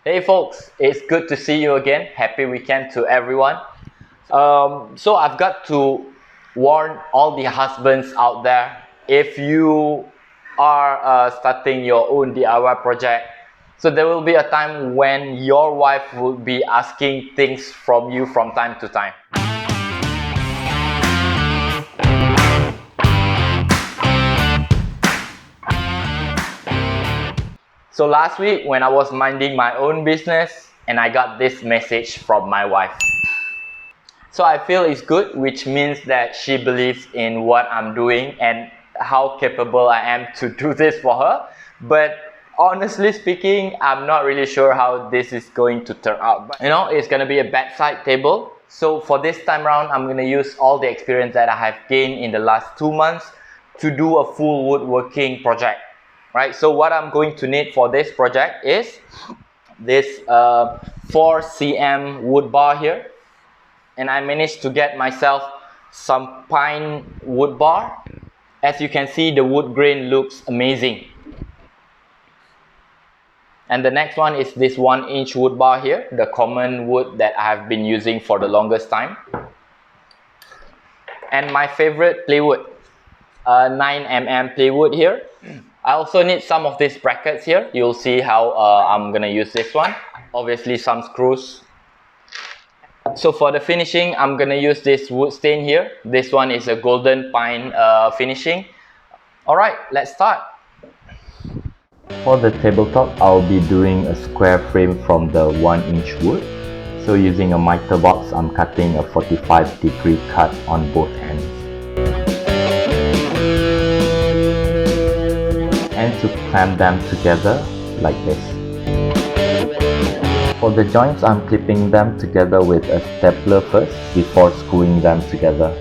Hey folks, it's good to see you again. Happy weekend to everyone. So I've got to warn all the husbands out there, if you are starting your own DIY project, so there will be a time when your wife will be asking things from you from time to time. So last week when I was minding my own business and I got this message from my wife. So I feel it's good, which means that she believes in what I'm doing and how capable I am to do this for her. But honestly speaking, I'm not really sure how this is going to turn out. But you know, it's going to be a bedside table. So for this time around, I'm going to use all the experience that I have gained in the last 2 months to do a full woodworking project. Right, so what I'm going to need for this project is this 4 cm wood bar here, and I managed to get myself some pine wood bar. As you can see, the wood grain looks amazing. And the next one is this 1-inch wood bar here, the common wood that I have been using for the longest time. And my favorite plywood, 9 mm plywood here. I also need some of these brackets here. You'll see how I'm gonna use this one. Obviously some screws. So for the finishing, I'm gonna use this Woodstain here. This one is a golden pine finishing. Alright, let's start. For the tabletop, I'll be doing a square frame from the 1-inch wood. So using a mitre box, I'm cutting a 45-degree cut on both ends. And to clamp them together like this. For the joints, I'm clipping them together with a stapler first before screwing them together.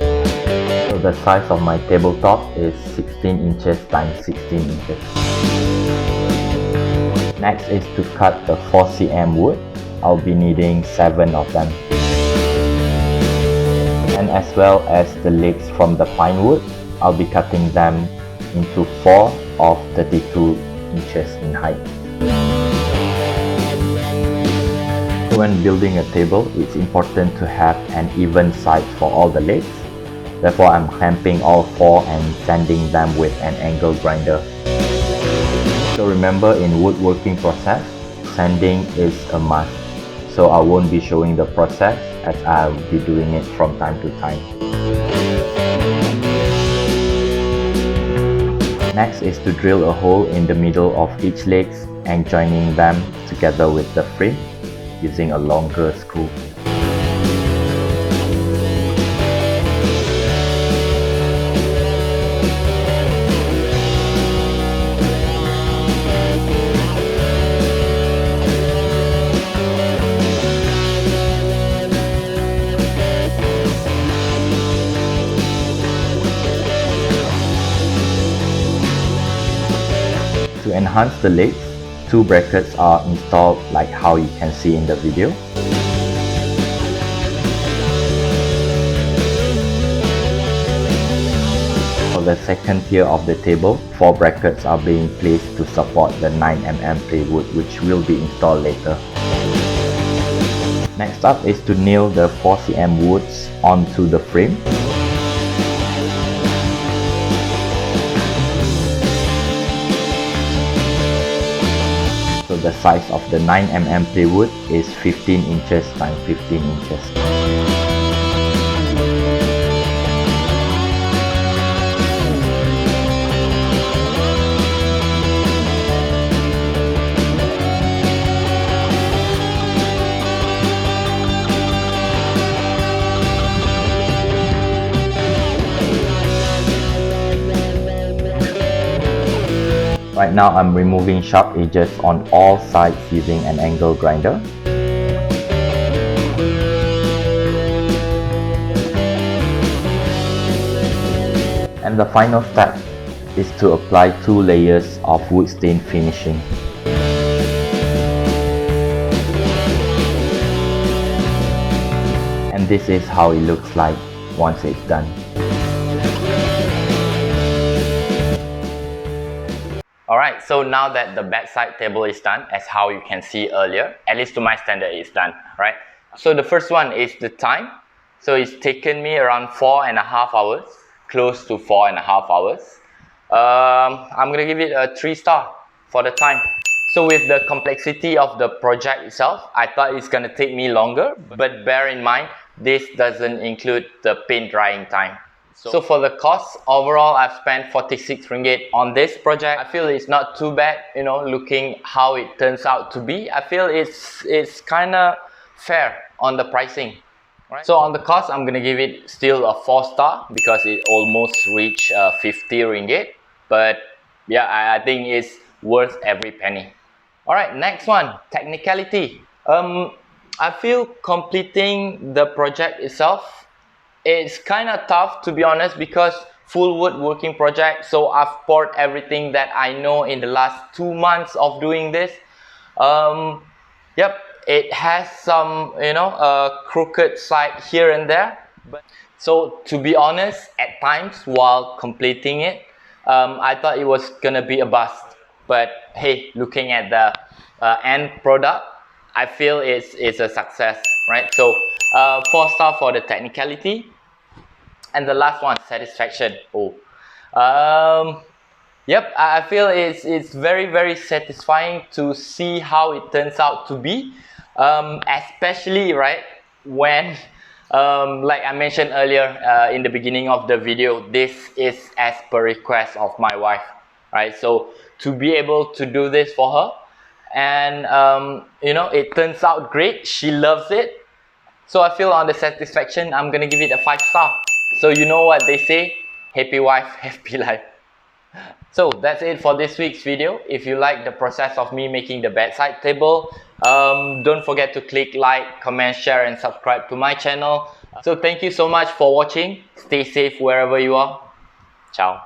So the size of my tabletop is 16 inches times 16 inches. Next is to cut the 4 cm wood. I'll be needing 7 of them. And as well as the legs from the pine wood, I'll be cutting them into 4 of 32 inches in height. When building a table, it's important to have an even size for all the legs. Therefore, I'm clamping all 4 and sanding them with an angle grinder. So remember, in woodworking process, sanding is a must. So I won't be showing the process as I'll be doing it from time to time. Next is to drill a hole in the middle of each leg and joining them together with the frame using a longer screw. To enhance the legs, 2 brackets are installed like how you can see in the video. For the second tier of the table, 4 brackets are being placed to support the 9 mm plywood, which will be installed later. Next up is to nail the 4 cm woods onto the frame. So the size of the 9 mm plywood is 15 inches times 15 inches. Right now I'm removing sharp edges on all sides using an angle grinder. And the final step is to apply 2 layers of Woodstain finishing. And this is how it looks like once it's done. Alright, so now that the bedside table is done, as how you can see earlier, at least to my standard, it's done, right? So the first one is the time. So it's taken me around 4.5 hours, close to 4.5 hours. I'm gonna give it a 3-star for the time. So with the complexity of the project itself, I thought it's gonna take me longer, but bear in mind, this doesn't include the paint drying time. So for the cost, overall, I've spent 46 ringgit on this project. I feel it's not too bad, you know, looking how it turns out to be. I feel it's kind of fair on the pricing. Right. So on the cost, I'm gonna give it still a 4-star because it almost reached 50 ringgit. But yeah, I think it's worth every penny. All right, next one, technicality. I feel completing the project itself, it's kind of tough, to be honest, because full woodworking project. So I've poured everything that I know in the last 2 months of doing this. Yep, it has some, you know, crooked side here and there. So to be honest, at times while completing it, I thought it was gonna be a bust. But hey, looking at the end product, I feel it's a success, right? So 4-star for the technicality. And the last one, satisfaction. Yep, I feel it's very satisfying to see how it turns out to be, especially right when like I mentioned earlier in the beginning of the video, this is as per request of my wife, right? So to be able to do this for her, and you know, it turns out great, she loves it. So I feel on the satisfaction, I'm gonna give it a 5-star. So you know what they say, happy wife, happy life. So that's it for this week's video. If you like the process of me making the bedside table, don't forget to click like, comment, share and subscribe to my channel. So thank you so much for watching. Stay safe wherever you are. Ciao.